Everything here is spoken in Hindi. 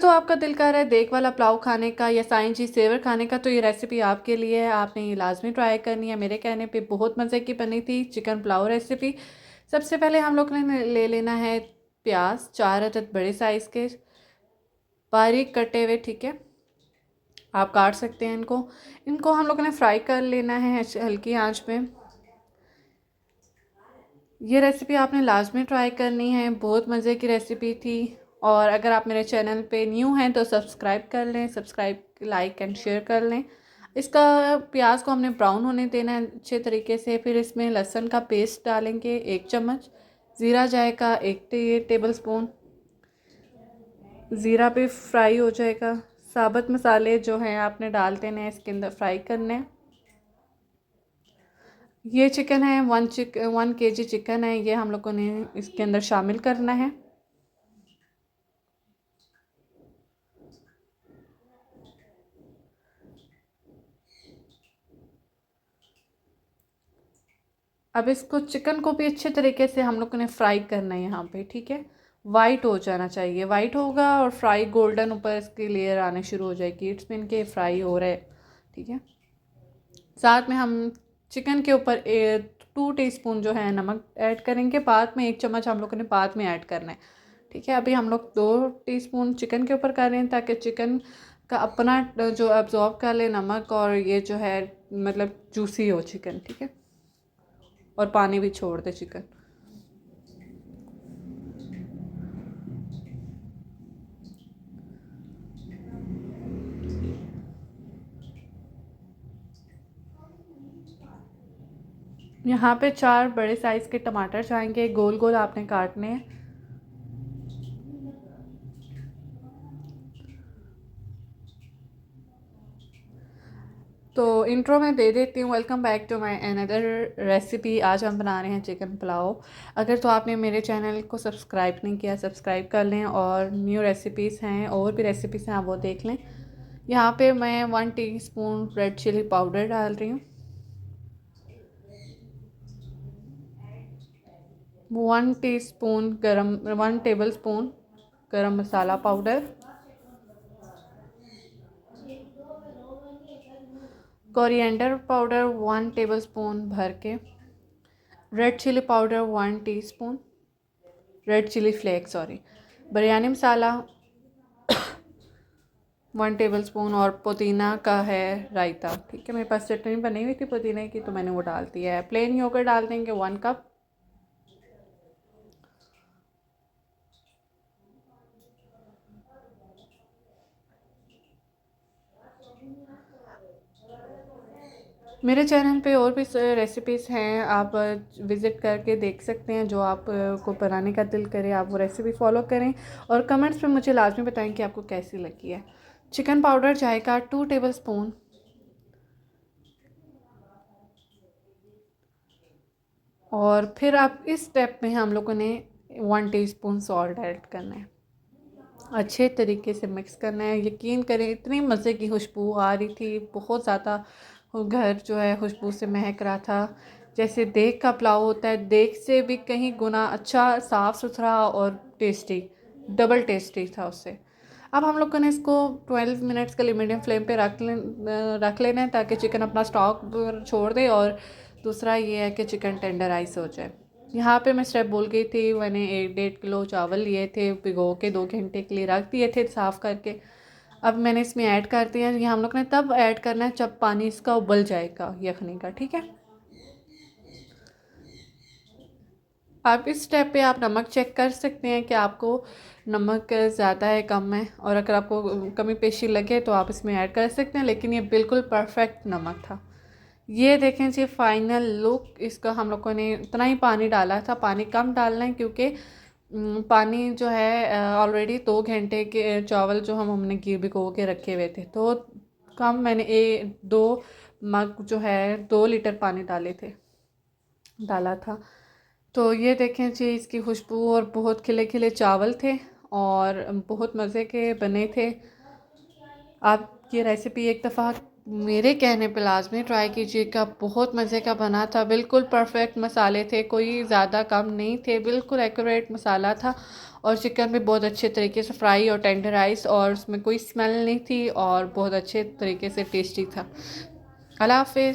तो आपका दिल कर रहा है देग वाला पुलाव खाने का या साईं जी सेवर खाने का, तो ये रेसिपी आपके लिए है। आपने ये लाजमी ट्राई करनी है। मेरे कहने पे बहुत मज़े की बनी थी चिकन पुलाव रेसिपी। सबसे पहले हम लोग ने ले लेना है प्याज, 4 अदद बड़े साइज़ के बारीक कटे हुए, ठीक है। आप काट सकते हैं इनको। इनको हम लोगों ने फ्राई कर लेना है हल्की आंच पे। ये रेसिपी आपने लाजमी ट्राई करनी है, बहुत मज़े की रेसिपी थी। और अगर आप मेरे चैनल पे न्यू हैं तो सब्सक्राइब कर लें, सब्सक्राइब, लाइक एंड शेयर कर लें। इसका प्याज को हमने ब्राउन होने देना है अच्छे तरीके से। फिर इसमें लहसुन का पेस्ट डालेंगे 1 चम्मच, ज़ीरा जाएगा 1 टेबल स्पून, ज़ीरा भी फ्राई हो जाएगा। साबुत मसाले जो हैं आपने डाल देने हैं इसके अंदर, फ्राई करने हैं। ये चिकन है 1 केजी चिकन है, ये हम लोगों ने इसके अंदर शामिल करना है। अब इसको चिकन को भी अच्छे तरीके से हम लोगों ने फ्राई करना है यहाँ पे, ठीक है। वाइट हो जाना चाहिए, वाइट होगा और फ्राई गोल्डन ऊपर इसकी लेयर आने शुरू हो जाएगी। इट्स मीन के फ्राई हो रहा है, ठीक है। साथ में हम चिकन के ऊपर 2 टीस्पून जो है नमक ऐड करेंगे। बाद में 1 चम्मच हम लोगों ने बाद में ऐड करना है, ठीक है। अभी हम लोग 2 टीस्पून चिकन के ऊपर कर रहे हैं ताकि चिकन का अपना जो अब्जॉर्ब कर ले नमक, और ये जो है मतलब जूसी हो चिकन, ठीक है, और पानी भी छोड़ दे चिकन। यहाँ पे 4 बड़े साइज़ के टमाटर जाएंगे, गोल गोल आपने काटने हैं। तो इंट्रो में दे देती हूँ, welcome back to my another recipe. आज हम बना रहे हैं चिकन पुलाव। अगर तो आपने मेरे चैनल को सब्सक्राइब नहीं किया, सब्सक्राइब कर लें, और न्यू रेसिपीज़ हैं और भी रेसिपीज़ हैं आप वो देख लें। यहाँ पे मैं 1 टीस्पून रेड चिली पाउडर डाल रही हूँ, 1 tablespoon garam masala powder, coriander powder 1 tablespoon भर के, red chilli powder 1 teaspoon, red chilli flakes sorry, biryani masala 1 tablespoon, और पुदीना का है रायता, ठीक है। मेरे पास चटनी बनी हुई थी पुदीने की तो मैंने वो डाल दिया है। प्लेन योगर्ट डाल देंगे 1 कप। मेरे चैनल पे और भी रेसिपीज़ हैं, आप विज़िट करके देख सकते हैं। जो आप को बनाने का दिल करे आप वो रेसिपी फॉलो करें, और कमेंट्स में मुझे लाजमी बताएं कि आपको कैसी लगी है। चिकन पाउडर जाएगा 2 टेबल स्पून, और फिर आप इस स्टेप में हम लोगों ने 1 टीस्पून सॉल्ट ऐड करना है। अच्छे तरीके से मिक्स करना है। यकीन करें इतनी मज़े की खुशबू आ रही थी, बहुत ज़्यादा घर जो है खुशबू से महक रहा था। जैसे देग का पुलाव होता है, देग से भी कहीं गुना अच्छा, साफ़ सुथरा और टेस्टी, डबल टेस्टी था उससे। अब हम लोग ने इसको 12 मिनट्स के लिए मीडियम फ्लेम पे रख लेना है ताकि चिकन अपना स्टॉक छोड़ दे, और दूसरा ये है कि चिकन टेंडराइज हो जाए। यहाँ पे मैं स्टेप भूल गई थी, मैंने 1-1.5 किलो चावल लिए थे, भिगो के 2 घंटे के लिए रख दिए थे साफ़ करके। अब मैंने इसमें ऐड कर दिया। ये हम लोग ने तब ऐड करना है जब पानी इसका उबल जाएगा यखनी का, ठीक है। आप इस स्टेप पे आप नमक चेक कर सकते हैं कि आपको नमक ज़्यादा है कम है, और अगर आपको कमी पेशी लगे तो आप इसमें ऐड कर सकते हैं, लेकिन ये बिल्कुल परफेक्ट नमक था। ये देखें जी फाइनल लुक इसका। हम लोगों ने इतना ही पानी डाला था, पानी कम डालना है क्योंकि पानी जो है ऑलरेडी 2 घंटे के चावल जो हमने भिगो के रखे हुए थे, तो कम मैंने 2 मग जो है 2 लीटर पानी डाला था। तो ये देखें जी इसकी खुशबू, और बहुत खिले खिले चावल थे और बहुत मज़े के बने थे। आप ये रेसिपी एक दफ़ा मेरे कहने पे लाजमी ट्राई कीजिएगा, बहुत मज़े का बना था। बिल्कुल परफेक्ट मसाले थे, कोई ज़्यादा कम नहीं थे, बिल्कुल एक्यूरेट मसाला था। और चिकन भी बहुत अच्छे तरीके से फ्राई और टेंडराइज, और उसमें कोई स्मेल नहीं थी और बहुत अच्छे तरीके से टेस्टी था। अल्लाह हाफ़िज़।